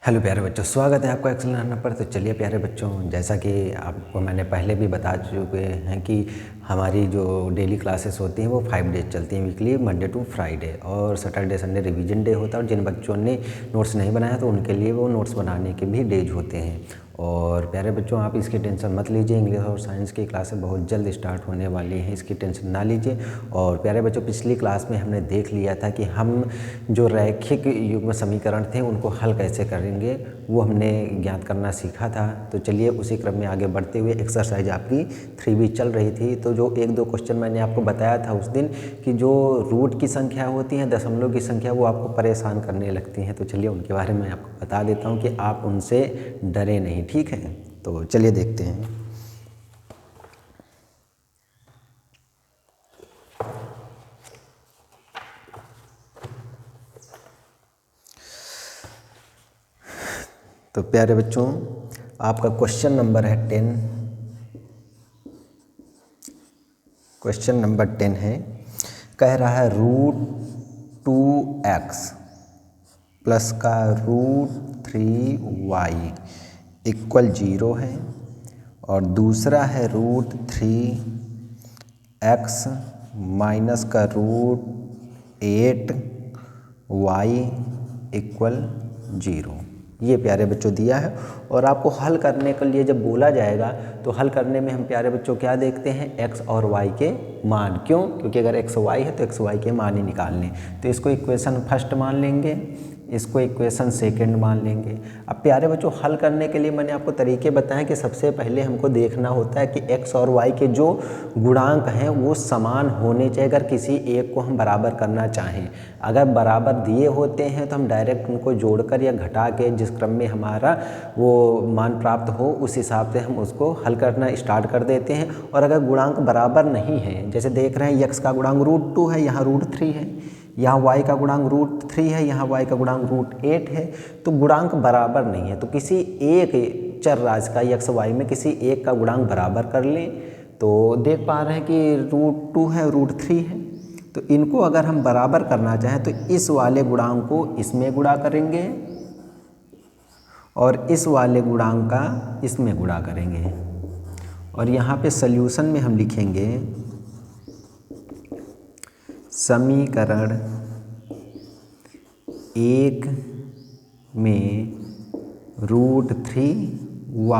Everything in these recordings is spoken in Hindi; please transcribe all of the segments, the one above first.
हेलो प्यारे बच्चों, स्वागत है आपका एक्सेल लर्नर पर। तो चलिए प्यारे बच्चों, जैसा कि आपको मैंने पहले भी बता चुके हैं कि हमारी जो डेली क्लासेस होती हैं वो 5 डेज चलती हैं वीकली, मंडे टू फ्राइडे, और सैटरडे संडे रिवीजन डे होता है। और जिन बच्चों ने नोट्स नहीं बनाया तो उनके लिए वो नोट्स बनाने के भी डेज होते हैं। और प्यारे बच्चों, आप इसकी टेंशन मत लीजिए, इंग्लिश और साइंस की क्लासेस बहुत जल्द स्टार्ट होने वाली हैं, इसकी टेंशन ना लीजिए। और प्यारे बच्चों, पिछली क्लास में हमने देख लिया था कि हम जो रैखिक युग्म समीकरण थे उनको हल कैसे करेंगे, वो हमने ज्ञात करना सीखा था। तो चलिए उसी क्रम में आगे बढ़ते हुए, एक्सरसाइज आपकी 3B चल रही थी। तो जो 1-2 क्वेश्चन मैंने आपको बताया था उस दिन कि जो रूट की संख्या होती है, दशमलव की संख्या, वो आपको परेशान करने लगती हैं। तो चलिए उनके बारे में आपको बता देता हूँ कि आप उनसे डरे नहीं, ठीक है। तो चलिए देखते हैं। तो प्यारे बच्चों, आपका क्वेश्चन नंबर है 10। क्वेश्चन नंबर 10 है, कह रहा है √2x प्लस का √3y इक्वल 0 है, और दूसरा है √3x माइनस का √8y इक्वल 0। ये प्यारे बच्चों दिया है। और आपको हल करने के लिए जब बोला जाएगा तो हल करने में हम प्यारे बच्चों क्या देखते हैं, x और y के मान। क्यों? क्योंकि अगर x y है तो x y के मान ही निकालने। तो इसको इक्वेशन फर्स्ट मान लेंगे, इसको इक्वेशन सेकंड मान लेंगे। अब प्यारे बच्चों, हल करने के लिए मैंने आपको तरीके बताए कि सबसे पहले हमको देखना होता है कि x और y के जो गुणांक हैं वो समान होने चाहिए, अगर किसी एक को हम बराबर करना चाहें। अगर बराबर दिए होते हैं तो हम डायरेक्ट उनको जोड़कर या घटा के जिस क्रम में हमारा वो मान प्राप्त हो उस हिसाब से हम उसको हल करना स्टार्ट कर देते हैं। और अगर गुणांक बराबर नहीं है, जैसे देख रहे हैं x का गुणांक √2 है, यहाँ √3 है, यहाँ y का गुणांक √3 है, यहाँ y का गुणांक √8 है, तो गुणांक बराबर नहीं है। तो किसी एक चर राशि का x y में किसी एक का गुणांक बराबर कर लें। तो देख पा रहे हैं कि √2 है, √3 है, तो इनको अगर हम बराबर करना चाहें तो इस वाले गुणांक को इसमें गुणा करेंगे और इस वाले गुणांक का इसमें गुणा करेंगे। और यहाँ पे सल्यूशन में हम लिखेंगे समीकरण 1 में √3 व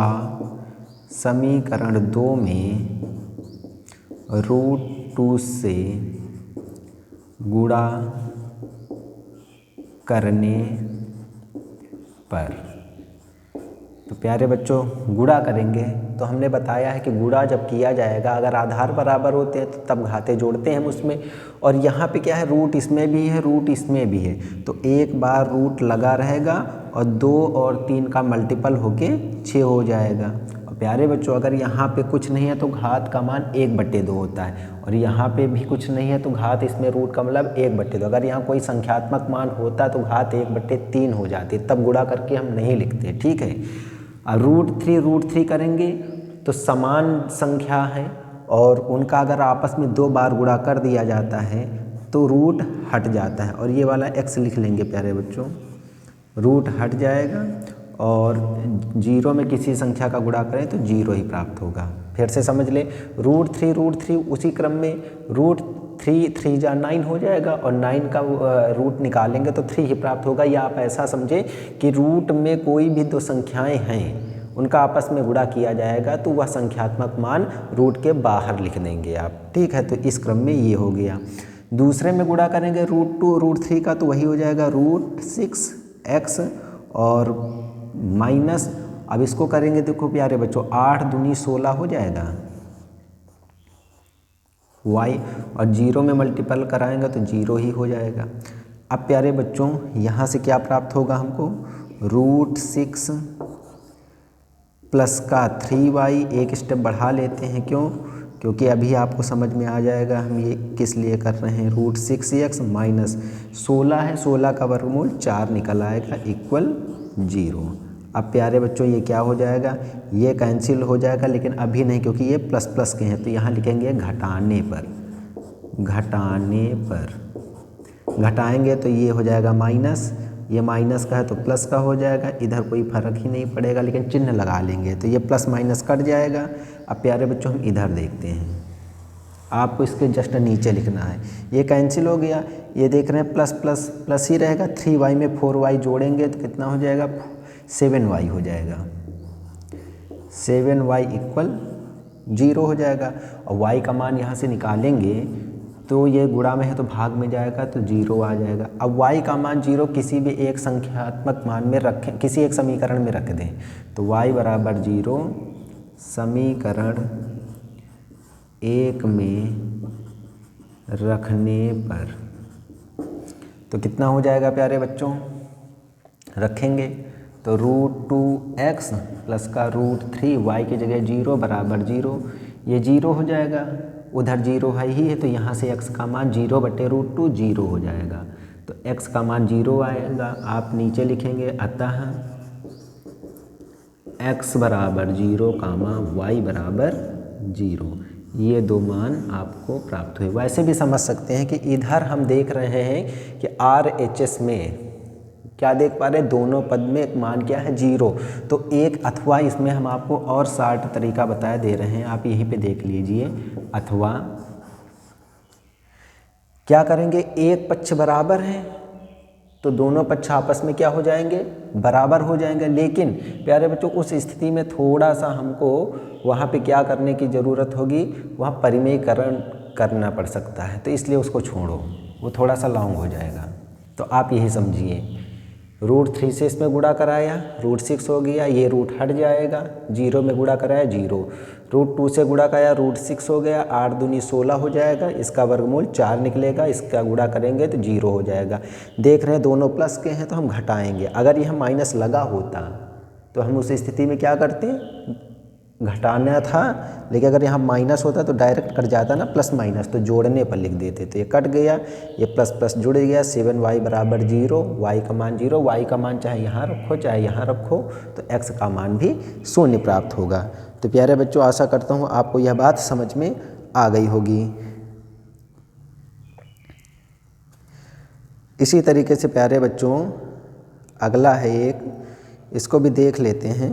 समीकरण 2 में √2 से गुणा करने पर। तो प्यारे बच्चों, गुणा करेंगे तो हमने बताया है कि गुणा जब किया जाएगा, अगर आधार बराबर होते हैं तो तब घाते जोड़ते हैं हम उसमें। और यहाँ पे क्या है, रूट इसमें भी है, रूट इसमें भी है, तो एक बार रूट लगा रहेगा और 2 और 3 का मल्टीपल होके 6 हो जाएगा। और प्यारे बच्चों, अगर यहाँ पे कुछ नहीं है तो घात का मान 1/2 होता है, और यहाँ पे भी कुछ नहीं है तो घात इसमें रूट का मतलब 1/2। अगर यहाँ कोई संख्यात्मक मान होता तो घात 1/3 हो जाती, तब गुणा करके हम नहीं लिखते, ठीक है। √3 करेंगे तो समान संख्या है, और उनका अगर आपस में 2 बार गुणा कर दिया जाता है तो रूट हट जाता है, और ये वाला x लिख लेंगे प्यारे बच्चों, रूट हट जाएगा। और 0 में किसी संख्या का गुणा करें तो 0 ही प्राप्त होगा। फिर से समझ लें, √3 उसी क्रम में √3 जा 9 हो जाएगा, और 9 का रूट निकालेंगे तो 3 ही प्राप्त होगा। या आप ऐसा समझे कि रूट में कोई भी 2 संख्याएं हैं, उनका आपस में गुणा किया जाएगा तो वह संख्यात्मक मान रूट के बाहर लिख देंगे आप, ठीक है। तो इस क्रम में ये हो गया। दूसरे में गुणा करेंगे √2 √3 का, तो वही हो जाएगा √6x और माइनस, अब इसको करेंगे, देखो प्यारे बच्चों, 8 दूनी 16 हो जाएगा y, और 0 में मल्टीपल कराएंगे तो 0 ही हो जाएगा। अब प्यारे बच्चों, यहाँ से क्या प्राप्त होगा हमको, √6 प्लस का 3y, एक स्टेप बढ़ा लेते हैं, क्यों? क्योंकि अभी आपको समझ में आ जाएगा हम ये किस लिए कर रहे हैं। √6x माइनस 16 है, 16 का वर्गमूल 4 निकल आएगा इक्वल 0। अब प्यारे बच्चों, ये क्या हो जाएगा, ये कैंसिल हो जाएगा, लेकिन अभी नहीं, क्योंकि ये प्लस प्लस के हैं, तो यहाँ लिखेंगे घटाने पर। घटाने पर घटाएंगे तो ये हो जाएगा माइनस, ये माइनस का है तो प्लस का हो जाएगा, इधर कोई फर्क ही नहीं पड़ेगा, लेकिन चिन्ह लगा लेंगे तो ये प्लस माइनस कट जाएगा। अब प्यारे बच्चों हम इधर देखते हैं, आपको इसके जस्ट नीचे लिखना है, ये कैंसिल हो गया, ये देख रहे हैं प्लस प्लस प्लस ही रहेगा, 3y में 4y जोड़ेंगे तो कितना हो जाएगा, 7y हो जाएगा, 7y इक्वल 0 हो जाएगा। और y का मान यहाँ से निकालेंगे तो ये गुणा में है तो भाग में जाएगा तो 0 आ जाएगा। अब y का मान 0 किसी भी एक संख्यात्मक मान में रखें, किसी एक समीकरण में रख दें तो y बराबर 0 समीकरण 1 में रखने पर तो कितना हो जाएगा प्यारे बच्चों, रखेंगे तो √2x प्लस का √3 y की जगह 0 बराबर 0, ये 0 हो जाएगा, उधर 0 है ही है तो यहाँ से x का मान 0/√2 0 हो जाएगा, तो x का मान 0 आएगा। आप नीचे लिखेंगे अतः x बराबर 0 कामा y बराबर 0, ये दो मान आपको प्राप्त हुए। वैसे भी समझ सकते हैं कि इधर हम देख रहे हैं कि RHS में क्या देख पा रहे हैं, दोनों पद में एक मान क्या है 0, तो एक अथवा इसमें हम आपको और शार्ट तरीका बताए दे रहे हैं, आप यहीं पे देख लीजिए। अथवा क्या करेंगे, एक पक्ष बराबर है तो दोनों पक्ष आपस में क्या हो जाएंगे, बराबर हो जाएंगे, लेकिन प्यारे बच्चों उस स्थिति में थोड़ा सा हमको वहाँ पे क्या करने की ज़रूरत होगी, वहाँ परिमेयकरण करना पड़ सकता है, तो इसलिए उसको छोड़ो, वो थोड़ा सा लॉन्ग हो जाएगा। तो आप यही समझिए, √3 से इसमें गुणा कराया √6 हो गया, ये रूट हट जाएगा, 0 में गुणा कराया 0, √2 से गुणा कराया √6 हो गया, 8 दूनी 16 हो जाएगा, इसका वर्गमूल 4 निकलेगा, इसका गुणा करेंगे तो 0 हो जाएगा। देख रहे हैं दोनों प्लस के हैं तो हम घटाएंगे, अगर यह माइनस लगा होता तो हम उस स्थिति में क्या करते, घटाना था, लेकिन अगर यहाँ माइनस होता तो डायरेक्ट कट जाता ना प्लस माइनस, तो जोड़ने पर लिख देते, तो ये कट गया, ये प्लस प्लस जुड़ गया, 7y बराबर 0, y का मान 0, y का मान चाहे यहाँ रखो चाहे यहाँ रखो तो x का मान भी 0 प्राप्त होगा। तो प्यारे बच्चों आशा करता हूँ आपको यह बात समझ में आ गई होगी। इसी तरीके से प्यारे बच्चों अगला है एक, इसको भी देख लेते हैं,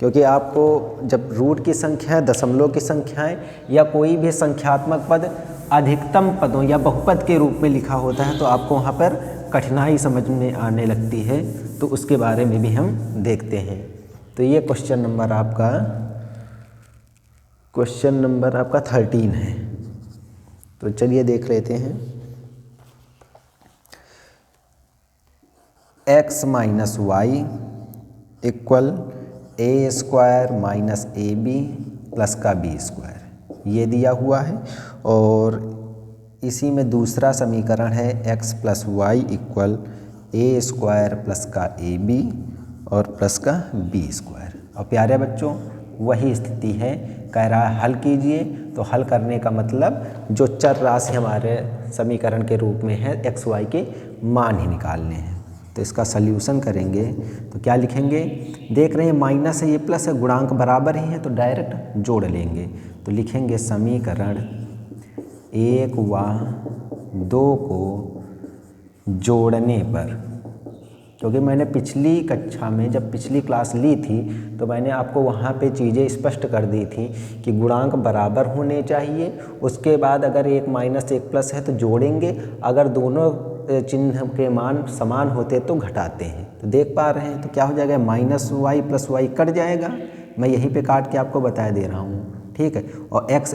क्योंकि आपको जब रूट की संख्याएं, दशमलव की संख्याएं या कोई भी संख्यात्मक पद अधिकतम पदों या बहुपद के रूप में लिखा होता है तो आपको वहाँ पर कठिनाई समझ में आने लगती है, तो उसके बारे में भी हम देखते हैं। तो ये क्वेश्चन नंबर आपका 13 है, तो चलिए देख लेते हैं। x minus Y equal a² minus AB plus का B², ये दिया हुआ है, और इसी में दूसरा समीकरण है x plus Y equal a² plus का AB और प्लस का B²। और प्यारे बच्चों वही स्थिति है, कह रहा है हल कीजिए, तो हल करने का मतलब जो चर राशि हमारे समीकरण के रूप में है x y के मान ही निकालने हैं। तो इसका सल्यूशन करेंगे तो क्या लिखेंगे, देख रहे हैं माइनस है ये प्लस है, गुणांक बराबर ही है तो डायरेक्ट जोड़ लेंगे, तो लिखेंगे समीकरण 1 व 2 को जोड़ने पर, क्योंकि मैंने पिछली कक्षा में जब पिछली क्लास ली थी तो मैंने आपको वहाँ पे चीज़ें स्पष्ट कर दी थी कि गुणांक बराबर होने चाहिए, उसके बाद अगर एक माइनस एक प्लस है तो जोड़ेंगे, अगर दोनों चिन्ह के मान समान होते तो घटाते हैं। तो देख पा रहे हैं तो क्या हो जाएगा, -y प्लस y कट जाएगा, मैं यहीं पे काट के आपको बता दे रहा हूँ, ठीक है। और x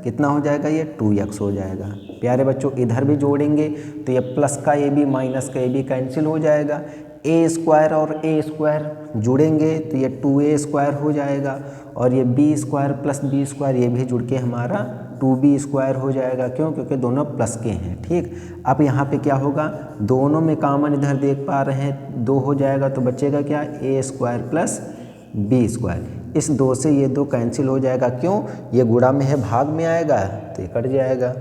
कितना हो जाएगा, ये 2x हो जाएगा। प्यारे बच्चों इधर भी जोड़ेंगे तो ये प्लस का AB माइनस का AB कैंसिल हो जाएगा, a² और a² जुड़ेंगे तो ये 2a² हो जाएगा, और ये b² प्लस b² ये भी जुड़ के हमारा 2b² हो जाएगा। क्यों, क्योंकि दोनों प्लस के हैं, ठीक। अब यहाँ पे क्या होगा, दोनों में कॉमन इधर देख पा रहे हैं 2 हो जाएगा, तो बचेगा क्या, a² प्लस b²। इस 2 से ये 2 कैंसिल हो जाएगा, क्यों, ये गुणा में है भाग में आएगा तो ये कट जाएगा।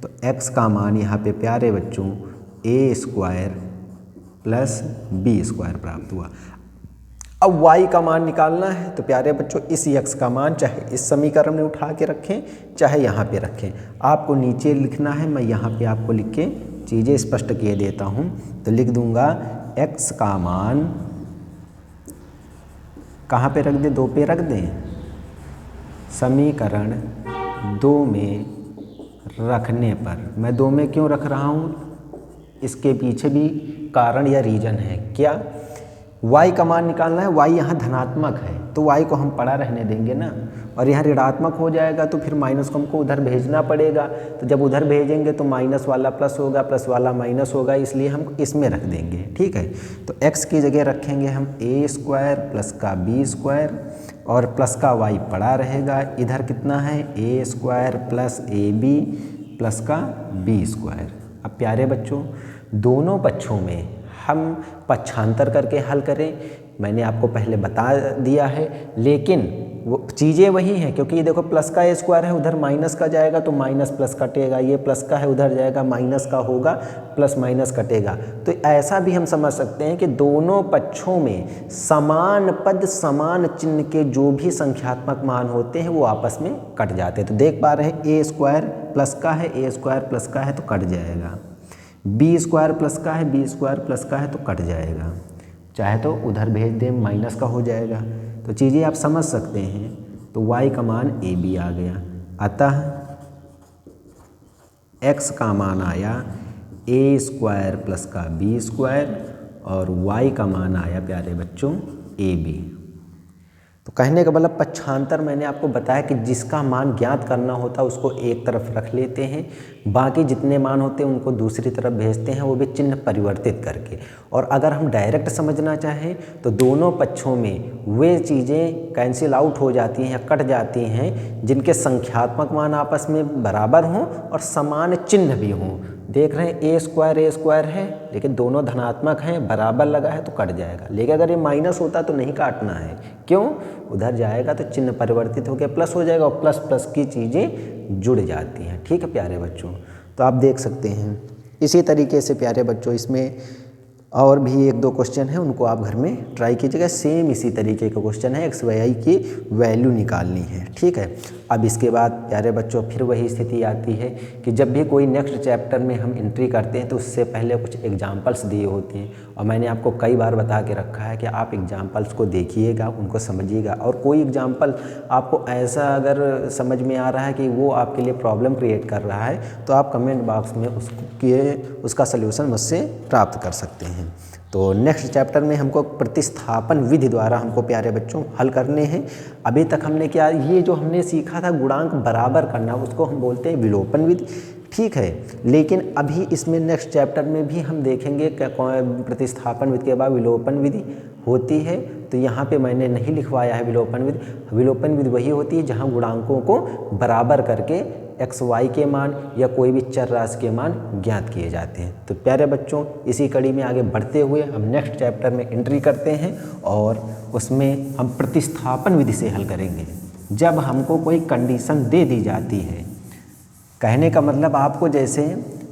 तो x का मान यहाँ पे प्यारे बच्चों a² प्लस b² प्राप्त हुआ। अब y का मान निकालना है, तो प्यारे बच्चों इस x का मान चाहे इस समीकरण में उठा के रखें चाहे यहाँ पे रखें, आपको नीचे लिखना है, मैं यहाँ पे आपको लिख के चीज़ें स्पष्ट किए देता हूँ। तो लिख दूंगा x का मान कहाँ पे रख दें, 2 पे रख दें, समीकरण 2 में रखने पर। मैं 2 में क्यों रख रहा हूँ, इसके पीछे भी कारण या रीज़न है। क्या, y का मान निकालना है, y यहाँ धनात्मक है तो y को हम पड़ा रहने देंगे ना, और यहाँ ऋणात्मक हो जाएगा तो फिर माइनस को हमको उधर भेजना पड़ेगा। तो जब उधर भेजेंगे तो माइनस वाला प्लस होगा, प्लस वाला माइनस होगा, इसलिए हम इसमें रख देंगे। ठीक है, तो x की जगह रखेंगे हम a² प्लस का b² और प्लस का y पड़ा रहेगा। इधर कितना है, a² प्लस ab प्लस का b²। अब प्यारे बच्चों, दोनों पक्षों में हम पक्षांतर करके हल करें, मैंने आपको पहले बता दिया है, लेकिन वो चीज़ें वही हैं, क्योंकि ये देखो प्लस का a² है, उधर माइनस का जाएगा तो माइनस प्लस कटेगा, ये प्लस का है उधर जाएगा माइनस का होगा, प्लस माइनस कटेगा। तो ऐसा भी हम समझ सकते हैं कि दोनों पक्षों में समान पद समान चिन्ह के जो भी संख्यात्मक मान होते हैं वो आपस में कट जाते हैं। तो देख पा रहे हैं a² प्लस का है, a² प्लस का है तो कट जाएगा, b² प्लस का है, b² प्लस का है तो कट जाएगा, चाहे तो उधर भेज दें माइनस का हो जाएगा। तो चीज़ें आप समझ सकते हैं। तो y का मान ab आ गया, अतः x का मान आया a² प्लस का b² और y का मान आया प्यारे बच्चों ab। तो कहने का मतलब पक्षांतर मैंने आपको बताया कि जिसका मान ज्ञात करना होता है उसको एक तरफ रख लेते हैं, बाकी जितने मान होते हैं उनको दूसरी तरफ भेजते हैं, वो भी चिन्ह परिवर्तित करके। और अगर हम डायरेक्ट समझना चाहें तो दोनों पक्षों में वे चीज़ें कैंसिल आउट हो जाती हैं या कट जाती हैं जिनके संख्यात्मक मान आपस में बराबर हों और समान चिन्ह भी हों। देख रहे हैं a² है लेकिन दोनों धनात्मक हैं, बराबर लगा है तो कट जाएगा, लेकिन अगर ये माइनस होता तो नहीं काटना है। क्यों, उधर जाएगा तो चिन्ह परिवर्तित होकर प्लस हो जाएगा और प्लस प्लस की चीज़ें जुड़ जाती हैं। ठीक है प्यारे बच्चों, तो आप देख सकते हैं इसी तरीके से प्यारे बच्चों इसमें और भी 1-2 क्वेश्चन हैं, उनको आप घर में ट्राई कीजिएगा। सेम इसी तरीके का क्वेश्चन है, x y की वैल्यू निकालनी है। ठीक है, अब इसके बाद प्यारे बच्चों फिर वही स्थिति आती है कि जब भी कोई नेक्स्ट चैप्टर में हम एंट्री करते हैं तो उससे पहले कुछ एग्जाम्पल्स दिए होते हैं, और मैंने आपको कई बार बता के रखा है कि आप एग्जाम्पल्स को देखिएगा, उनको समझिएगा। और कोई एग्जाम्पल आपको ऐसा अगर समझ में आ रहा है कि वो आपके लिए प्रॉब्लम क्रिएट कर रहा है तो आप कमेंट बॉक्स में उसका सल्यूशन मुझसे प्राप्त कर सकते हैं। तो नेक्स्ट चैप्टर में हमको प्रतिस्थापन विधि द्वारा हमको प्यारे बच्चों हल करने हैं। अभी तक हमने क्या, ये जो हमने सीखा था गुणांक बराबर करना, उसको हम बोलते हैं विलोपन विधि। ठीक है, लेकिन अभी इसमें नेक्स्ट चैप्टर में भी हम देखेंगे कि प्रतिस्थापन विधि के बाद विलोपन विधि होती है। तो यहाँ पे मैंने नहीं लिखवाया है विलोपन विधि। विलोपन विधि वही होती है जहाँ गुणांकों को बराबर करके x y के मान या कोई भी चर राशि के मान ज्ञात किए जाते हैं। तो प्यारे बच्चों, इसी कड़ी में आगे बढ़ते हुए हम नेक्स्ट चैप्टर में एंट्री करते हैं और उसमें हम प्रतिस्थापन विधि से हल करेंगे। जब हमको कोई कंडीशन दे दी जाती है, कहने का मतलब आपको जैसे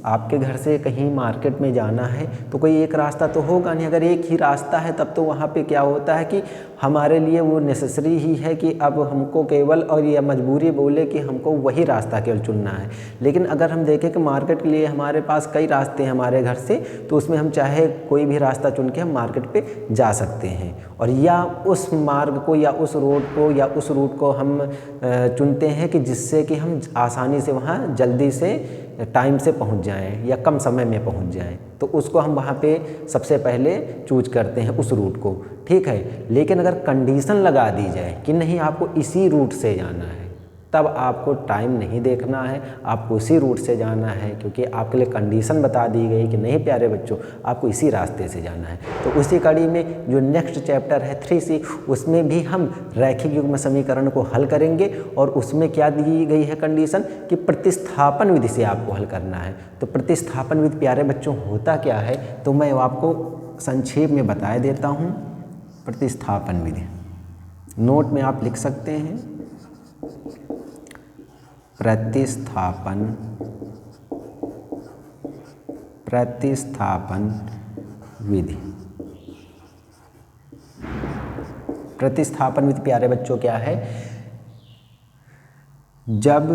आपके घर से कहीं मार्केट में जाना है तो कोई एक रास्ता तो होगा नहीं। अगर एक ही रास्ता है तब तो वहाँ पे क्या होता है कि हमारे लिए वो नेसेसरी ही है कि अब हमको केवल और यह मजबूरी बोले कि हमको वही रास्ता केवल चुनना है। लेकिन अगर हम देखें कि मार्केट के लिए हमारे पास कई रास्ते हैं हमारे घर से, तो उसमें हम चाहे कोई भी रास्ता चुन के हम मार्केट पे जा सकते हैं, और या उस मार्ग को या उस रोड को या उस रूट को हम चुनते हैं कि जिससे कि हम आसानी से वहाँ जल्दी से टाइम से पहुंच जाएं या कम समय में पहुंच जाएं, तो उसको हम वहाँ पे सबसे पहले चूज करते हैं उस रूट को। ठीक है, लेकिन अगर कंडीशन लगा दी जाए कि नहीं आपको इसी रूट से जाना है, तब आपको टाइम नहीं देखना है, आपको इसी रूट से जाना है, क्योंकि आपके लिए कंडीशन बता दी गई कि नहीं प्यारे बच्चों आपको इसी रास्ते से जाना है। तो उसी कड़ी में जो नेक्स्ट चैप्टर है 3C, उसमें भी हम रैखिक युग्म समीकरण को हल करेंगे, और उसमें क्या दी गई है कंडीशन कि प्रतिस्थापन विधि से आपको हल करना है। तो प्रतिस्थापन विधि प्यारे बच्चों होता क्या है, तो मैं आपको संक्षेप में बता देता हूँ। प्रतिस्थापन विधि नोट में आप लिख सकते हैं, प्रतिस्थापन विधि। प्रतिस्थापन विधि प्यारे बच्चों क्या है, जब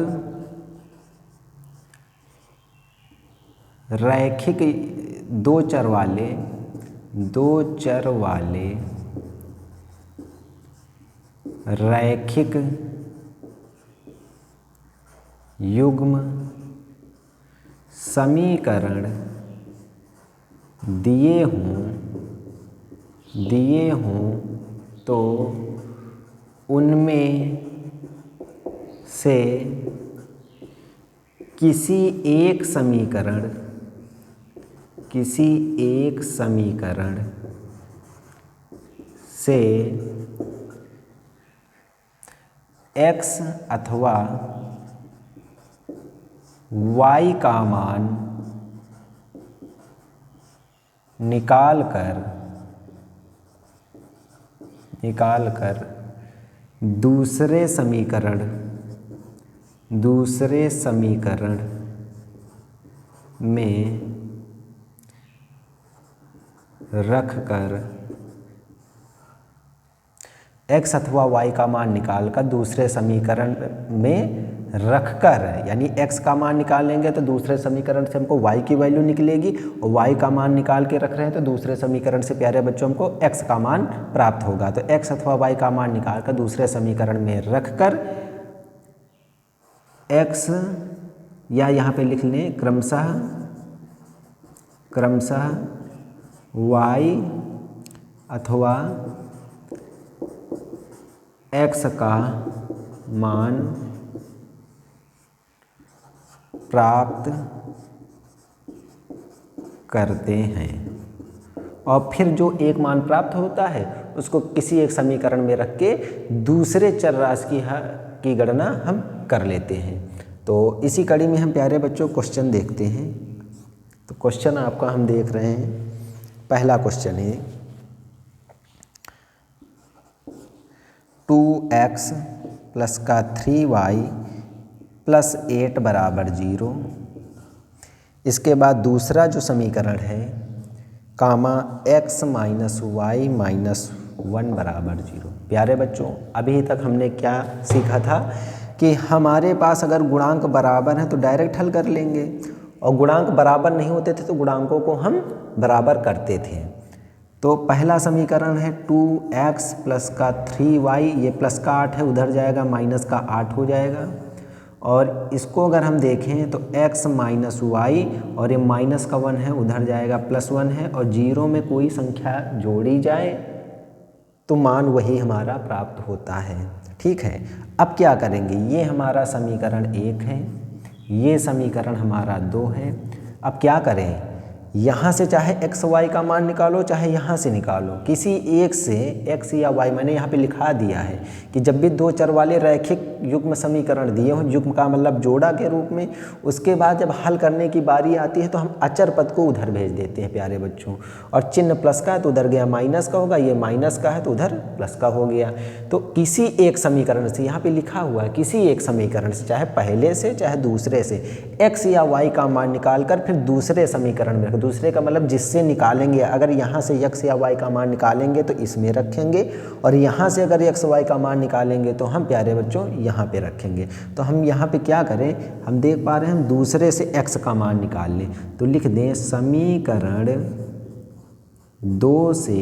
रैखिक 2 चर वाले दो चर वाले रैखिक युग्म समीकरण दिए हों तो उनमें से किसी एक समीकरण से x अथवा y का मान निकाल कर दूसरे समीकरण में रख कर x अथवा y का मान निकाल कर दूसरे समीकरण में रख कर, यानी x का मान निकालेंगे तो दूसरे समीकरण से हमको y की वैल्यू निकलेगी, और y का मान निकाल के रख रहे हैं तो दूसरे समीकरण से प्यारे बच्चों हमको x का मान प्राप्त होगा। तो x अथवा y का मान निकाल कर दूसरे समीकरण में रख कर x, या यहाँ पे लिख लें क्रमशः y अथवा x का मान प्राप्त करते हैं, और फिर जो एक मान प्राप्त होता है उसको किसी एक समीकरण में रख के दूसरे चर राशि की गणना हम कर लेते हैं। तो इसी कड़ी में हम प्यारे बच्चों क्वेश्चन देखते हैं। तो क्वेश्चन आपका हम देख रहे हैं, पहला क्वेश्चन है 2x प्लस का 3y प्लस 8 बराबर 0। इसके बाद दूसरा जो समीकरण है कामा x माइनस वाई माइनस 1 बराबर 0। प्यारे बच्चों, अभी तक हमने क्या सीखा था कि हमारे पास अगर गुणांक बराबर हैं तो डायरेक्ट हल कर लेंगे, और गुणांक बराबर नहीं होते थे तो गुणांकों को हम बराबर करते थे। तो पहला समीकरण है 2x प्लस का 3y, ये प्लस का 8 है, उधर जाएगा माइनस का 8 हो जाएगा। और इसको अगर हम देखें तो x माइनस वाई, और ये माइनस का 1 है, उधर जाएगा प्लस 1 है, और 0 में कोई संख्या जोड़ी जाए तो मान वही हमारा प्राप्त होता है। ठीक है, अब क्या करेंगे, ये हमारा समीकरण 1 है, ये समीकरण हमारा 2 है। अब क्या करें, यहाँ से चाहे x y का मान निकालो चाहे यहाँ से निकालो, किसी एक से x या y, मैंने यहाँ पे लिखा दिया है कि जब भी दो चर वाले रैखिक युग्म समीकरण दिए हों, युग्म का मतलब जोड़ा के रूप में, उसके बाद जब हल करने की बारी आती है तो हम अचर पद को उधर भेज देते हैं प्यारे बच्चों, और चिन्ह प्लस का है तो उधर गया माइनस का होगा, ये माइनस का है तो उधर प्लस का हो गया। तो किसी एक समीकरण से, यहाँ पे लिखा हुआ है किसी एक समीकरण से, चाहे पहले से चाहे दूसरे से, x या y का मान निकाल कर फिर दूसरे समीकरण में, दूसरे का मतलब जिससे निकालेंगे, अगर यहाँ से x या y का मान निकालेंगे तो इसमें रखेंगे, और यहाँ से अगर x y का मान निकालेंगे तो हम प्यारे बच्चों यहाँ पे रखेंगे। तो हम यहाँ पे क्या करें, हम देख पा रहे हैं हम दूसरे से x का मान निकाल लें, तो लिख दें समीकरण 2 से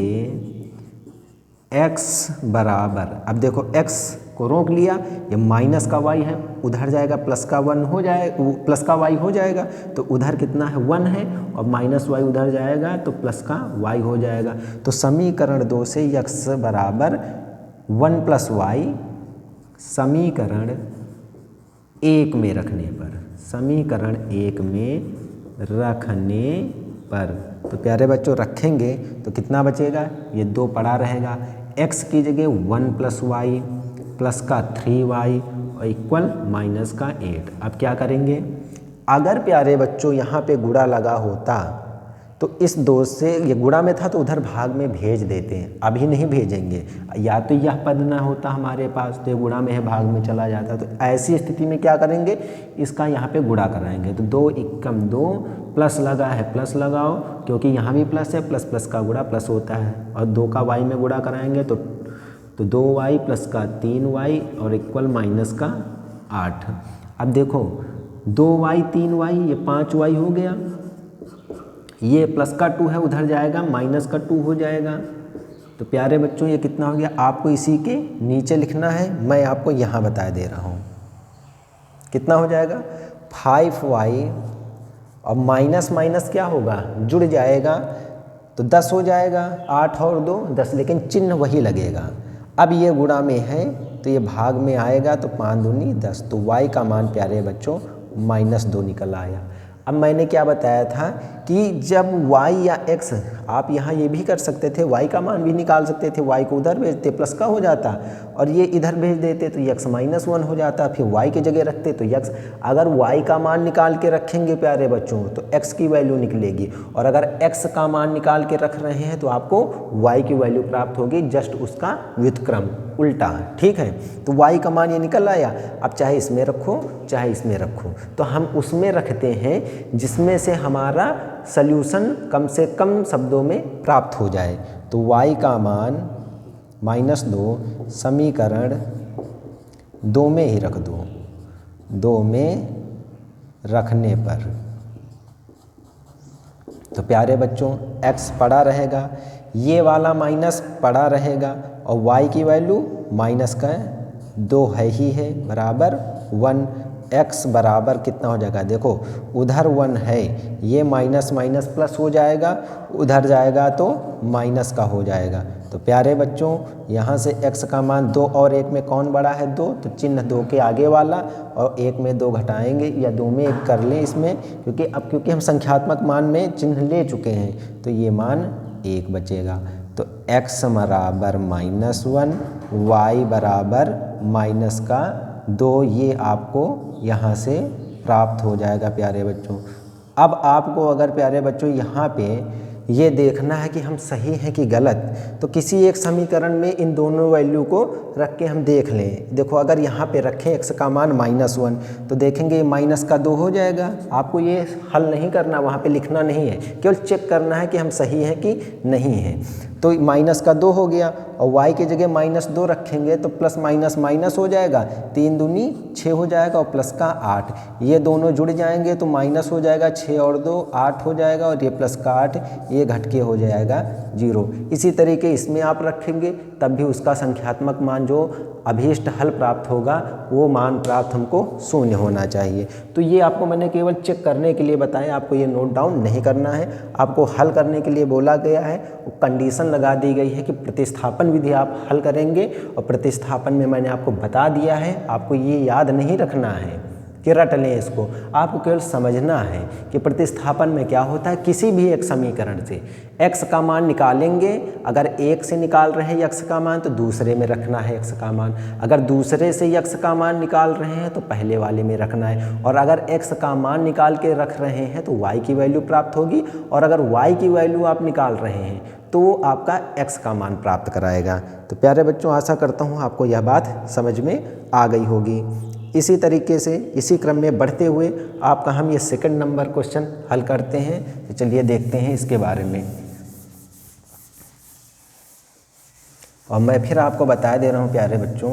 x बराबर, अब देखो x को रोक लिया, ये माइनस का y है, उधर जाएगा प्लस का 1 हो जाए, प्लस का y हो जाएगा, तो उधर कितना है 1 है, और माइनस y उधर जाएगा तो प्लस का y हो जाएगा। तो समीकरण 2 से x बराबर 1 प्लस y समीकरण 1 में रखने पर, समीकरण 1 में रखने पर, तो प्यारे बच्चों रखेंगे तो कितना बचेगा, ये 2 पड़ा रहेगा, x की जगह 1 प्लस वाई प्लस का 3y और इक्वल माइनस का 8। अब क्या करेंगे, अगर प्यारे बच्चों यहाँ पे गुणा लगा होता तो इस 2 से, ये गुणा में था तो उधर भाग में भेज देते हैं, अभी नहीं भेजेंगे, या तो यह पद ना होता हमारे पास तो ये गुणा में है भाग में चला जाता, तो ऐसी स्थिति में क्या करेंगे, इसका यहाँ पे गुणा कराएंगे। तो 2 एकम 2 प्लस लगा है प्लस लगाओ, क्योंकि यहाँ भी प्लस है, प्लस प्लस का गुणा प्लस होता है, और 2 का y में गुणा कराएंगे तो 2y प्लस का 3y और इक्वल माइनस का 8। अब देखो 2y 3y ये 5y हो गया, ये प्लस का 2 है, उधर जाएगा माइनस का 2 हो जाएगा। तो प्यारे बच्चों ये कितना हो गया, आपको इसी के नीचे लिखना है, मैं आपको यहाँ बता दे रहा हूँ। कितना हो जाएगा 5y और माइनस माइनस क्या होगा, जुड़ जाएगा तो 10 हो जाएगा, 8 और 2 10, लेकिन चिन्ह वही लगेगा। अब ये गुणा में है तो ये भाग में आएगा, तो 5 दूनी 10, तो y का मान प्यारे बच्चों -2 निकल आया। अब मैंने क्या बताया था कि जब y या x, आप यहाँ ये भी कर सकते थे, y का मान भी निकाल सकते थे, y को उधर भेजते प्लस का हो जाता और ये इधर भेज देते तो x -1 हो जाता, फिर y की जगह रखते तो x। अगर y का मान निकाल के रखेंगे प्यारे बच्चों तो x की वैल्यू निकलेगी, और अगर x का मान निकाल के रख रहे हैं तो आपको y की वैल्यू प्राप्त होगी, जस्ट उसका व्युत्क्रम उल्टा। ठीक है, तो y का मान ये निकल आया। अब चाहे इसमें रखो चाहे इसमें रखो, तो हम उसमें रखते हैं जिसमें से हमारा सल्यूशन कम से कम शब्दों में प्राप्त हो जाए। तो y का मान -2 समीकरण 2 में ही रख दो, 2 में रखने पर तो प्यारे बच्चों x पड़ा रहेगा, ये वाला माइनस पड़ा रहेगा, और y की वैल्यू -2 है ही है, बराबर 1। x बराबर कितना हो जाएगा, देखो उधर 1 है, ये माइनस माइनस प्लस हो जाएगा, उधर जाएगा तो माइनस का हो जाएगा। तो प्यारे बच्चों यहाँ से x का मान 2 और 1 में कौन बड़ा है 2, तो चिन्ह 2 के आगे वाला, और 1 में 2 घटाएंगे या 2 में 1 कर लें इसमें, क्योंकि हम संख्यात्मक मान में चिन्ह ले चुके हैं, तो ये मान 1 बचेगा। तो x बराबर -1, y बराबर -2, ये आपको यहाँ से प्राप्त हो जाएगा प्यारे बच्चों। अब आपको अगर प्यारे बच्चों यहाँ पे ये देखना है कि हम सही हैं कि गलत, तो किसी एक समीकरण में इन दोनों वैल्यू को रख के हम देख लें। देखो अगर यहाँ पे रखें x का मान -1, तो देखेंगे -2 हो जाएगा। आपको ये हल नहीं करना, वहाँ पे लिखना नहीं है, केवल चेक करना है कि हम सही हैं कि नहीं हैं। तो -2 हो गया, और y की जगह -2 रखेंगे तो प्लस माइनस माइनस हो जाएगा, 3 दूनी 6 हो जाएगा, और प्लस का 8, ये दोनों जुड़ जाएंगे तो माइनस हो जाएगा, 6 और 2 8 हो जाएगा, और ये प्लस का 8 ये घट के हो जाएगा 0। इसी तरीके इसमें आप रखेंगे तब भी उसका संख्यात्मक मान जो अभीष्ट हल प्राप्त होगा वो मान प्राप्त हमको 0 होना चाहिए। तो ये आपको मैंने केवल चेक करने के लिए बताया, आपको ये नोट डाउन नहीं करना है। आपको हल करने के लिए बोला गया है, कंडीशन लगा दी गई है कि प्रतिस्थापन विधि आप हल करेंगे, और प्रतिस्थापन में मैंने आपको बता दिया है, आपको ये याद नहीं रखना है कि रट लें इसको, आपको केवल समझना है कि प्रतिस्थापन में क्या होता है। किसी भी एक समीकरण से x का मान निकालेंगे, अगर एक से निकाल रहे हैं x का मान तो दूसरे में रखना है x का मान, अगर दूसरे से x का मान निकाल रहे हैं तो पहले वाले में रखना है, और अगर x का मान निकाल के रख रहे हैं तो y की वैल्यू प्राप्त होगी, और अगर y की वैल्यू आप निकाल रहे हैं तो आपका x का मान प्राप्त कराएगा। तो प्यारे बच्चों आशा करता हूँ आपको यह बात समझ में आ गई होगी। इसी तरीके से इसी क्रम में बढ़ते हुए आपका हम ये सेकंड नंबर क्वेश्चन हल करते हैं। तो चलिए देखते हैं इसके बारे में। और मैं फिर आपको बता दे रहा हूँ प्यारे बच्चों,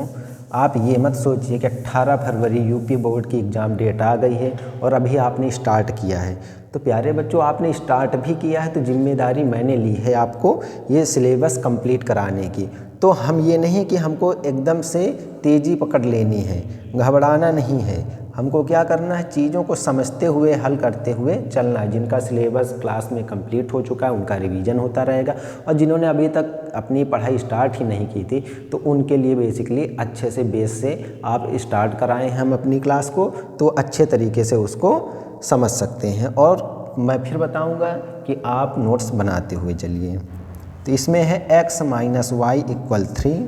आप ये मत सोचिए कि 18 फरवरी यूपी बोर्ड की एग्ज़ाम डेट आ गई है और अभी आपने स्टार्ट किया है। तो प्यारे बच्चों आपने स्टार्ट भी किया है तो जिम्मेदारी मैंने ली है आपको ये सिलेबस कंप्लीट कराने की। तो हम ये नहीं कि हमको एकदम से तेज़ी पकड़ लेनी है, घबराना नहीं है, हमको क्या करना है, चीज़ों को समझते हुए हल करते हुए चलना है। जिनका सिलेबस क्लास में कंप्लीट हो चुका है उनका रिवीजन होता रहेगा, और जिन्होंने अभी तक अपनी पढ़ाई स्टार्ट ही नहीं की थी तो उनके लिए बेसिकली अच्छे से बेस से आप स्टार्ट कराएं हम अपनी क्लास को, तो अच्छे तरीके से उसको समझ सकते हैं। और मैं फिर बताऊँगा कि आप नोट्स बनाते हुए चलिए। तो इसमें है x - y = 3,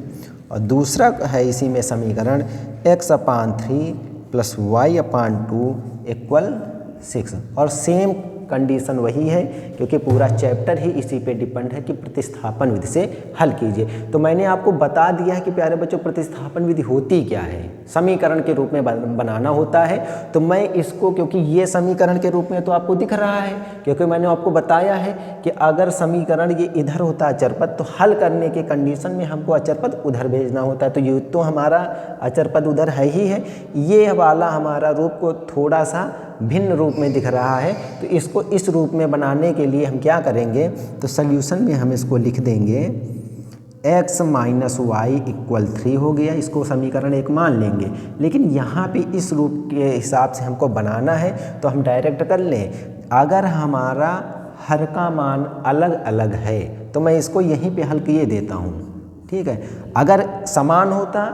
और दूसरा है इसी में समीकरण x/3 + y/2 = 6, और सेम कंडीशन वही है क्योंकि पूरा चैप्टर ही इसी पे डिपेंड है कि प्रतिस्थापन विधि से हल कीजिए। तो मैंने आपको बता दिया है कि प्यारे बच्चों प्रतिस्थापन विधि होती क्या है। समीकरण के रूप में बनाना होता है। तो मैं इसको, क्योंकि ये समीकरण के रूप में तो आपको दिख रहा है, क्योंकि मैंने आपको बताया है कि अगर समीकरण ये इधर होता अचर पद, तो हल करने के कंडीशन में हमको अचर पद उधर भेजना होता है। तो ये तो हमारा अचर पद उधर है ही है, ये वाला हमारा रूप को थोड़ा सा भिन्न रूप में दिख रहा है। तो इसको इस रूप में बनाने के लिए हम क्या करेंगे, तो सल्यूशन में हम इसको लिख देंगे x माइनस वाई इक्वल 3 हो गया, इसको समीकरण 1 मान लेंगे। लेकिन यहाँ पे इस रूप के हिसाब से हमको बनाना है तो हम डायरेक्ट कर लें। अगर हमारा हर का मान अलग अलग है तो मैं इसको यहीं पे हल किए देता हूँ, ठीक है। अगर समान होता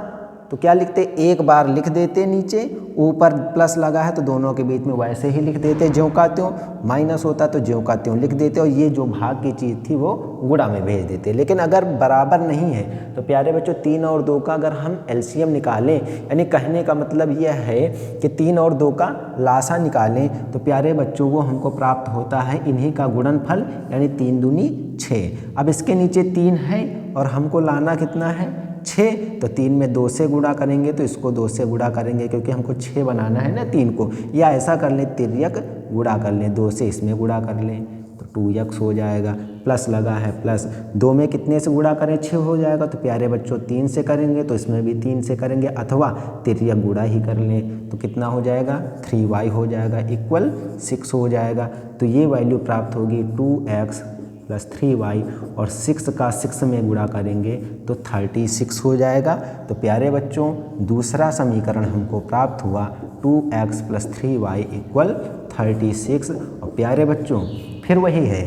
तो क्या लिखते, एक बार लिख देते, नीचे ऊपर प्लस लगा है तो दोनों के बीच में वैसे ही लिख देते ज्यों का त्यों, माइनस होता तो ज्यों का त्यों लिख देते, और ये जो भाग की चीज़ थी वो गुणा में भेज देते। लेकिन अगर बराबर नहीं है तो प्यारे बच्चों 3 और 2 का अगर हम एलसीएम निकालें, यानी कहने का मतलब यह है कि 3 और 2 का लासा निकालें, तो प्यारे बच्चों वो हमको प्राप्त होता है इन्हीं का गुणनफल, यानी 3 दूनी 6। अब इसके नीचे 3 है और हमको लाना कितना है 6, तो 3 में 2 से गुणा करेंगे तो इसको 2 से गुणा करेंगे, क्योंकि हमको 6 बनाना है ना 3 को। या ऐसा कर लें, तिर्यक गुणा कर लें, 2 से इसमें गुणा कर लें तो 2x हो जाएगा, प्लस लगा है प्लस, 2 में कितने से गुणा करें 6 हो जाएगा। तो प्यारे बच्चों 3 से करेंगे तो इसमें भी 3 से करेंगे, अथवा तिर्यक गुणा ही कर लें तो कितना हो जाएगा 3y हो जाएगा इक्वल 6 हो जाएगा। तो ये वैल्यू प्राप्त होगी 2x प्लस 3y, और 6 का 6 में गुणा करेंगे तो 36 हो जाएगा। तो प्यारे बच्चों दूसरा समीकरण हमको प्राप्त हुआ 2x प्लस 3y इक्वल 36। और प्यारे बच्चों फिर वही है,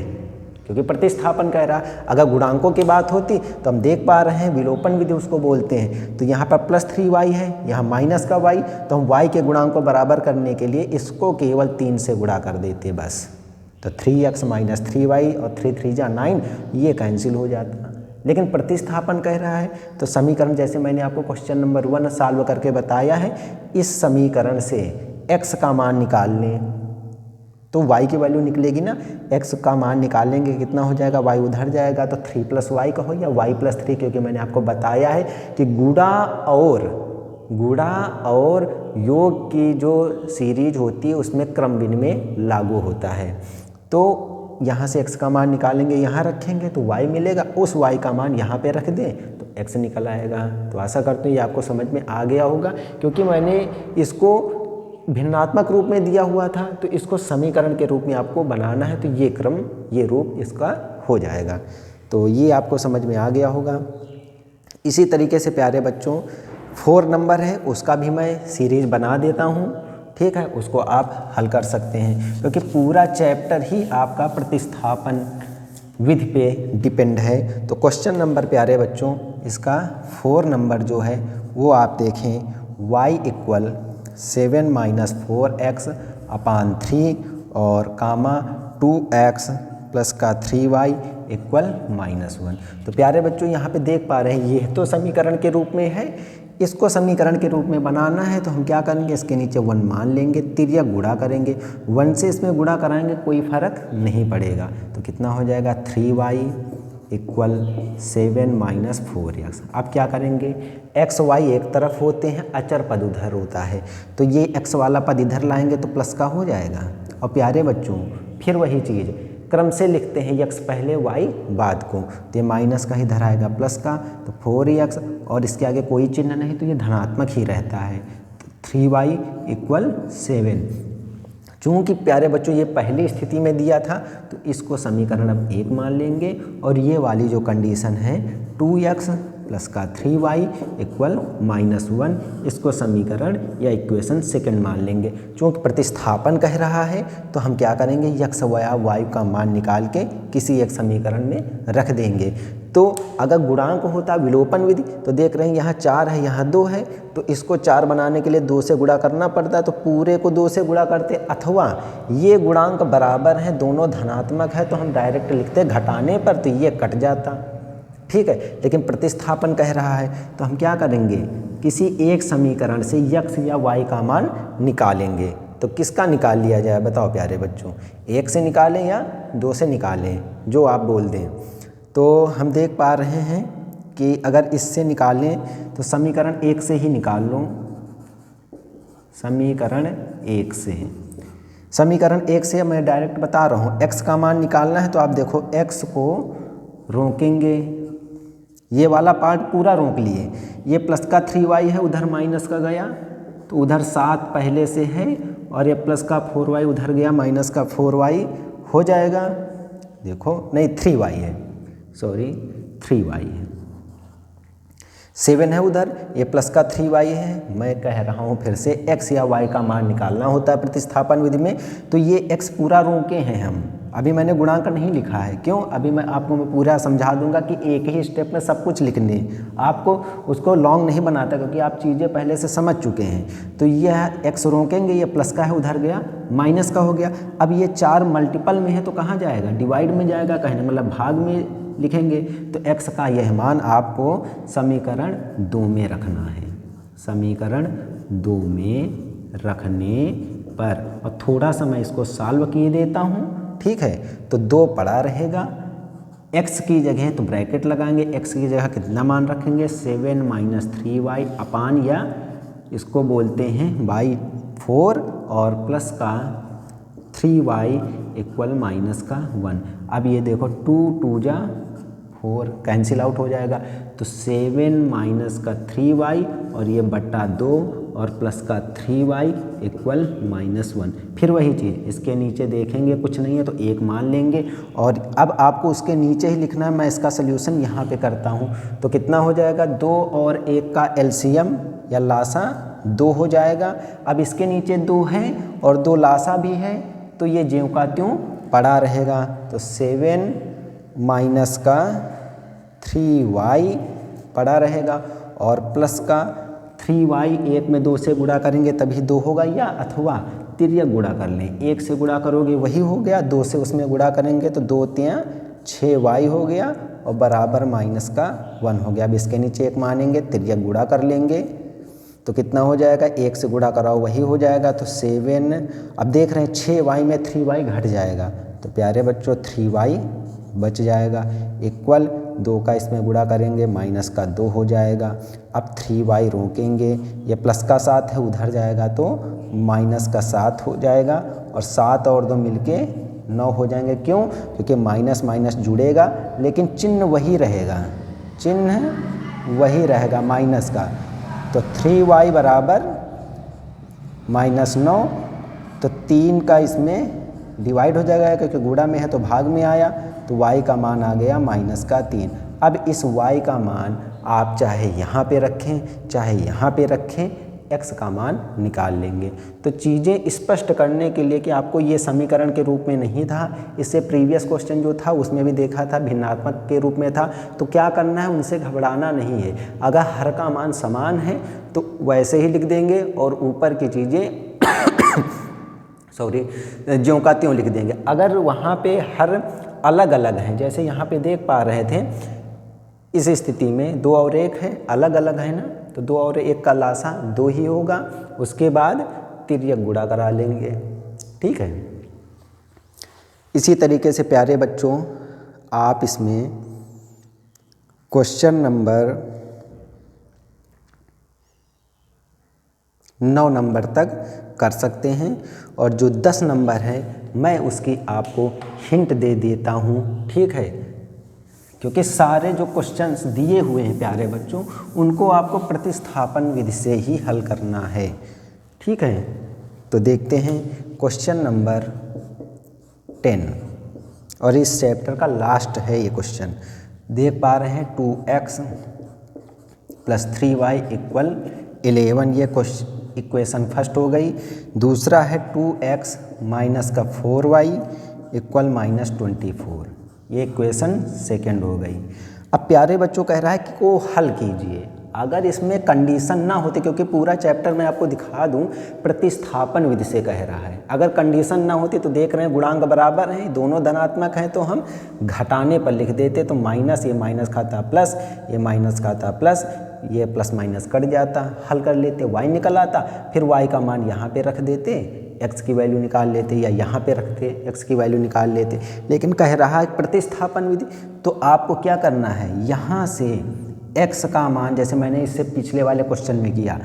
क्योंकि प्रतिस्थापन कह रहा, अगर गुणांकों की बात होती तो हम देख पा रहे हैं विलोपन विधि उसको बोलते हैं। तो यहाँ पर प्लस 3y है, यहाँ माइनस का y, तो हम y के गुणांक को बराबर करने के लिए इसको केवल 3 से गुणा कर देते बस। तो 3x माइनस 3y और 3 3 जा 9, ये कैंसिल हो जाता। लेकिन प्रतिस्थापन कह रहा है तो समीकरण, जैसे मैंने आपको क्वेश्चन नंबर 1 सॉल्व करके बताया है, इस समीकरण से x का मान निकाल लें तो y की वैल्यू निकलेगी ना, x का मान निकालेंगे कितना हो जाएगा, y उधर जाएगा तो 3 प्लस वाई का हो या y प्लस 3, क्योंकि मैंने आपको बताया है कि गुणा और योग की जो सीरीज होती है उसमें क्रम विनिमय लागू होता है। तो यहाँ से x का मान निकालेंगे, यहाँ रखेंगे तो y मिलेगा, उस y का मान यहाँ पे रख दें तो x निकल आएगा। तो आशा करते हैं ये आपको समझ में आ गया होगा, क्योंकि मैंने इसको भिन्नात्मक रूप में दिया हुआ था तो इसको समीकरण के रूप में आपको बनाना है, तो ये क्रम, ये रूप इसका हो जाएगा। तो ये आपको समझ में आ गया होगा। इसी तरीके से प्यारे बच्चों 4 नंबर है, उसका भी मैं सीरीज बना देता हूँ, ठीक है, उसको आप हल कर सकते हैं, क्योंकि पूरा चैप्टर ही आपका प्रतिस्थापन विधि पे डिपेंड है। तो क्वेश्चन नंबर प्यारे बच्चों इसका 4 नंबर जो है वो आप देखें, y इक्वल 7 माइनस 4x अपान 3 और कामा 2x प्लस का 3y इक्वल -1। तो प्यारे बच्चों यहाँ पे देख पा रहे हैं ये तो समीकरण के रूप में है, इसको समीकरण के रूप में बनाना है तो हम क्या करेंगे, इसके नीचे 1 मान लेंगे, तिर्यक गुणा करेंगे, 1 से इसमें गुणा कराएंगे कोई फर्क नहीं पड़ेगा। तो कितना हो जाएगा 3y इक्वल 7 माइनस 4x। अब क्या करेंगे, x y एक तरफ होते हैं, अचर पद उधर होता है, तो ये x वाला पद इधर लाएंगे तो प्लस का हो जाएगा। और प्यारे बच्चों फिर वही चीज़ क्रम से लिखते हैं, x पहले y बाद को, तो ये माइनस का ही इधर आएगा प्लस का, तो 4x और इसके आगे कोई चिन्ह नहीं तो ये धनात्मक ही रहता है, 3y इक्वल 7। चूँकि प्यारे बच्चों ये पहली स्थिति में दिया था तो इसको समीकरण अब 1 मान लेंगे, और ये वाली जो कंडीशन है 2x प्लस का 3y इक्वल -1, इसको समीकरण या इक्वेशन सेकंड मान लेंगे। चूँकि प्रतिस्थापन कह रहा है तो हम क्या करेंगे, x या y का मान निकाल के किसी एक समीकरण में रख देंगे। तो अगर गुणांक होता विलोपन विधि तो देख रहे हैं यहाँ 4 है, यहाँ 2 है, तो इसको 4 बनाने के लिए 2 से गुणा करना पड़ता है, तो पूरे को 2 से गुणा करते, अथवा ये गुणांक बराबर हैं, दोनों धनात्मक है तो हम डायरेक्ट लिखते घटाने पर तो ये कट जाता, ठीक है। लेकिन प्रतिस्थापन कह रहा है तो हम क्या करेंगे, किसी एक समीकरण से x या y का मान निकालेंगे। तो किसका निकाल लिया जाए बताओ प्यारे बच्चों, 1 से निकालें या 2 से निकालें, जो आप बोल दें। तो हम देख पा रहे हैं कि अगर इससे निकालें तो समीकरण 1 से ही निकाल लो, समीकरण 1 से। समीकरण 1 से मैं डायरेक्ट बता रहा हूँ, x का मान निकालना है तो आप देखो x को रोकेंगे, ये वाला पार्ट पूरा रोक लिए, ये प्लस का 3y है, उधर माइनस का गया तो उधर 7 पहले से है, और ये प्लस का 4y उधर गया, माइनस का 4y हो जाएगा। देखो नहीं 3y है, सॉरी 3y है, 7 है उधर, ये प्लस का 3y है। मैं कह रहा हूँ फिर से x या y का मान निकालना होता है प्रतिस्थापन विधि में, तो ये x पूरा रोके हैं हम, अभी मैंने गुणांक नहीं लिखा है। क्यों? अभी मैं आपको पूरा समझा दूंगा कि एक ही स्टेप में सब कुछ लिखने, आपको उसको लॉन्ग नहीं बनाता क्योंकि आप चीज़ें पहले से समझ चुके हैं। तो यह x रोकेंगे, ये प्लस का है उधर गया, माइनस का हो गया। अब ये 4 मल्टीपल में है तो कहाँ जाएगा? डिवाइड में जाएगा, कहने मतलब भाग में लिखेंगे। तो x का यह मान आपको समीकरण 2 में रखना है, समीकरण 2 में रखने पर, और थोड़ा सा मैं इसको सॉल्व किए देता हूँ, ठीक है। तो 2 पड़ा रहेगा, x की जगह तो ब्रैकेट लगाएंगे, x की जगह कितना मान रखेंगे? 7 माइनस 3y अपान, या इसको बोलते हैं बाई 4, और प्लस का 3y इक्वल माइनस का 1। अब ये देखो 2 2 जा 4 कैंसिल आउट हो जाएगा, तो 7 माइनस का 3y और ये बट्टा 2 और प्लस का 3y इक्वल माइनस 1। फिर वही चीज़, इसके नीचे देखेंगे कुछ नहीं है तो 1 मान लेंगे, और अब आपको उसके नीचे ही लिखना है। मैं इसका सल्यूशन यहाँ पे करता हूँ, तो कितना हो जाएगा? 2 और 1 का एलसीएम या लासा 2 हो जाएगा। अब इसके नीचे 2 है और 2 लासा भी है, तो ये ज्यों का त्यों पड़ा रहेगा। तो 7 माइनस का 3y पड़ा रहेगा, और प्लस का 3y, 1 में 2 से गुणा करेंगे तभी 2 होगा, या अथवा तिर्यक गुणा कर लें, 1 से गुणा करोगे वही हो गया, 2 से उसमें गुणा करेंगे तो 2 3 6y हो गया, और बराबर माइनस का 1 हो गया। अब इसके नीचे 1 मानेंगे, तिर्यक गुणा कर लेंगे तो कितना हो जाएगा? 1 से गुणा कराओ वही हो जाएगा। तो 7, अब देख रहे हैं 6y में 3y घट जाएगा, तो प्यारे बच्चों 3y बच जाएगा, इक्वल 2 का इसमें गुणा करेंगे, माइनस का 2 हो जाएगा। अब 3y रोकेंगे, ये प्लस का 7 है उधर जाएगा तो माइनस का 7 हो जाएगा, और 7 और 2 मिलके 9 हो जाएंगे। क्यों? क्योंकि माइनस माइनस जुड़ेगा लेकिन चिन्ह वही रहेगा, चिन्ह वही रहेगा माइनस का। तो 3y बराबर -9, तो 3 का इसमें डिवाइड हो जाएगा क्योंकि गुणा में है तो भाग में आया, तो y का मान आ गया -3। अब इस y का मान आप चाहे यहाँ पे रखें चाहे यहाँ पे रखें, x का मान निकाल लेंगे। तो चीज़ें स्पष्ट करने के लिए कि आपको ये समीकरण के रूप में नहीं था, इससे प्रीवियस क्वेश्चन जो था उसमें भी देखा था भिन्नात्मक के रूप में था, तो क्या करना है, उनसे घबराना नहीं है। अगर हर का मान समान है तो वैसे ही लिख देंगे, और ऊपर की चीज़ें सॉरी ज्यों का त्यों लिख देंगे। अगर वहाँ पे हर अलग अलग हैं, जैसे यहाँ पे देख पा रहे थे, इस स्थिति में 2 और 1 है, अलग अलग है ना, तो 2 और 1 का लासा 2 ही होगा, उसके बाद तिर्यक गुणा करा लेंगे, ठीक है। इसी तरीके से प्यारे बच्चों आप इसमें क्वेश्चन नंबर 9 नंबर तक कर सकते हैं, और जो 10 नंबर है मैं उसकी आपको हिंट दे देता हूँ, ठीक है, क्योंकि सारे जो क्वेश्चंस दिए हुए हैं प्यारे बच्चों उनको आपको प्रतिस्थापन विधि से ही हल करना है, ठीक है। तो देखते हैं क्वेश्चन नंबर 10, और इस चैप्टर का लास्ट है ये क्वेश्चन। देख पा रहे हैं 2x + 3y इक्वल 11, ये इक्वेशन फर्स्ट हो गई। दूसरा है 2x - का 4y इक्वल -24, ये इक्वेशन सेकेंड हो गई। अब प्यारे बच्चों कह रहा है कि को हल कीजिए। अगर इसमें कंडीशन ना होती, क्योंकि पूरा चैप्टर मैं आपको दिखा दूं प्रतिस्थापन विधि से कह रहा है, अगर कंडीशन ना होती तो देख रहे हैं गुणांक बराबर हैं, दोनों धनात्मक हैं, तो हम घटाने पर लिख देते, तो माइनस, ये माइनस खाता प्लस, ये माइनस खाता प्लस, ये प्लस माइनस कट जाता, हल कर लेते, y निकल आता, फिर y का मान यहाँ पे रख देते, x की वैल्यू निकाल लेते, या यहाँ पे रखते x की वैल्यू निकाल लेते। लेकिन कह रहा है प्रतिस्थापन विधि, तो आपको क्या करना है, यहाँ से x का मान, जैसे मैंने इससे पिछले वाले क्वेश्चन में किया,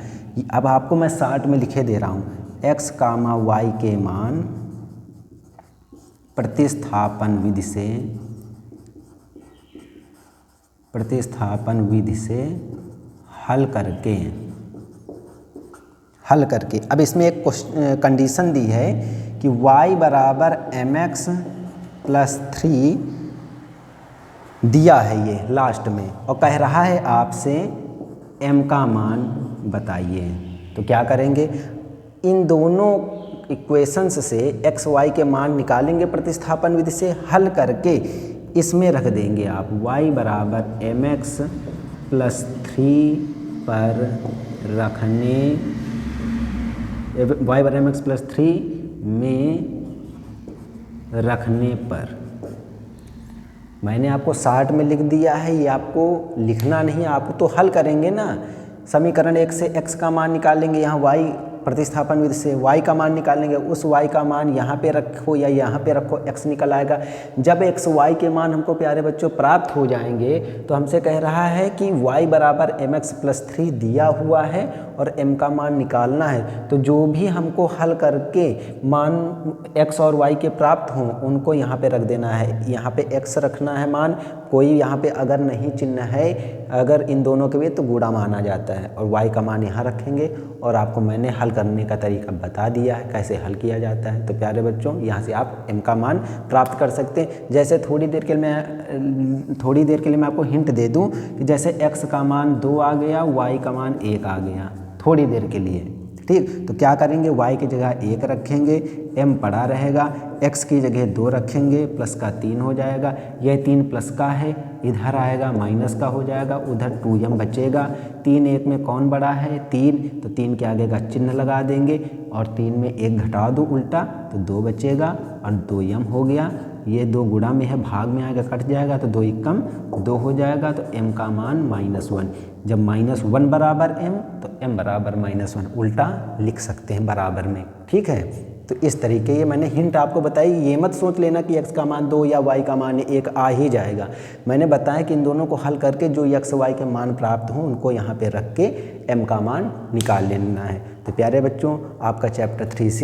अब आपको मैं शार्ट में लिखे दे रहा हूँ, x, y के मान प्रतिस्थापन विधि से हल करके अब इसमें एक कंडीशन दी है कि y बराबर mx प्लस 3 दिया है ये लास्ट में, और कह रहा है आपसे m का मान बताइए। तो क्या करेंगे, इन दोनों इक्वेशंस से x y के मान निकालेंगे प्रतिस्थापन विधि से हल करके, इसमें रख देंगे आप y बराबर mx प्लस 3 पर रखने, y बराबर mx प्लस 3 में रखने पर। मैंने आपको शार्ट में लिख दिया है, ये आपको लिखना नहीं, आप तो हल करेंगे ना। समीकरण 1 से x का मान निकालेंगे, यहाँ y प्रतिस्थापन विधि से y का मान निकालेंगे, उस y का मान यहाँ पे रखो या यहाँ पे रखो, x निकल आएगा। जब x y के मान हमको प्यारे बच्चों प्राप्त हो जाएंगे तो हमसे कह रहा है कि y बराबर mx प्लस 3 दिया हुआ है और m का मान निकालना है। तो जो भी हमको हल करके मान x और y के प्राप्त हों उनको यहाँ पे रख देना है। यहाँ पे x रखना है मान, कोई यहाँ पे अगर नहीं चिन्ह है, अगर इन दोनों के बीच तो गुणा माना जाता है, और y का मान यहाँ रखेंगे। और आपको मैंने हल करने का तरीका बता दिया है कैसे हल किया जाता है। तो प्यारे बच्चों, यहाँ से आप m का मान प्राप्त कर सकते हैं। जैसे थोड़ी देर के लिए मैं आपको हिंट दे दूँ कि जैसे x का मान 2 आ गया, y का मान 1 आ गया, थोड़ी देर के लिए, ठीक। तो क्या करेंगे, y की जगह 1 रखेंगे, m पड़ा रहेगा, x की जगह 2 रखेंगे, प्लस का 3 हो जाएगा, यह 3 प्लस का है, इधर आएगा माइनस का हो जाएगा, उधर 2m बचेगा। 3 1 में कौन बड़ा है, 3, तो 3 के आगे का चिन्ह लगा देंगे और 3 में 1 घटा दो उल्टा तो 2 बचेगा और 2m हो गया। ये 2 गुणा में है, भाग में आएगा, कट जाएगा तो 2 एकम 2 हो जाएगा। तो m का मान -1। जब -1 बराबर m तो m बराबर -1 उल्टा लिख सकते हैं बराबर में, ठीक है। तो इस तरीके ये मैंने हिंट आपको बताई। ये मत सोच लेना कि x का मान 2 या y का मान 1 आ ही जाएगा। मैंने बताया कि इन दोनों को हल करके जो x y के मान प्राप्त हों उनको यहाँ पे रख के m का मान निकाल लेना है। तो प्यारे बच्चों, आपका चैप्टर 3C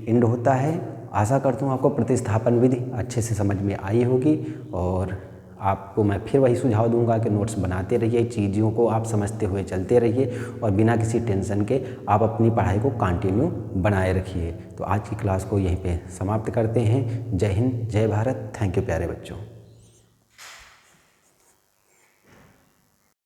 एंड होता है। आशा करता हूँ आपको प्रतिस्थापन विधि अच्छे से समझ में आई होगी, और आपको मैं फिर वही सुझाव दूंगा कि नोट्स बनाते रहिए, चीज़ों को आप समझते हुए चलते रहिए और बिना किसी टेंशन के आप अपनी पढ़ाई को कंटिन्यू बनाए रखिए। तो आज की क्लास को यहीं पे समाप्त करते हैं। जय हिंद, जय भारत। थैंक यू प्यारे बच्चों।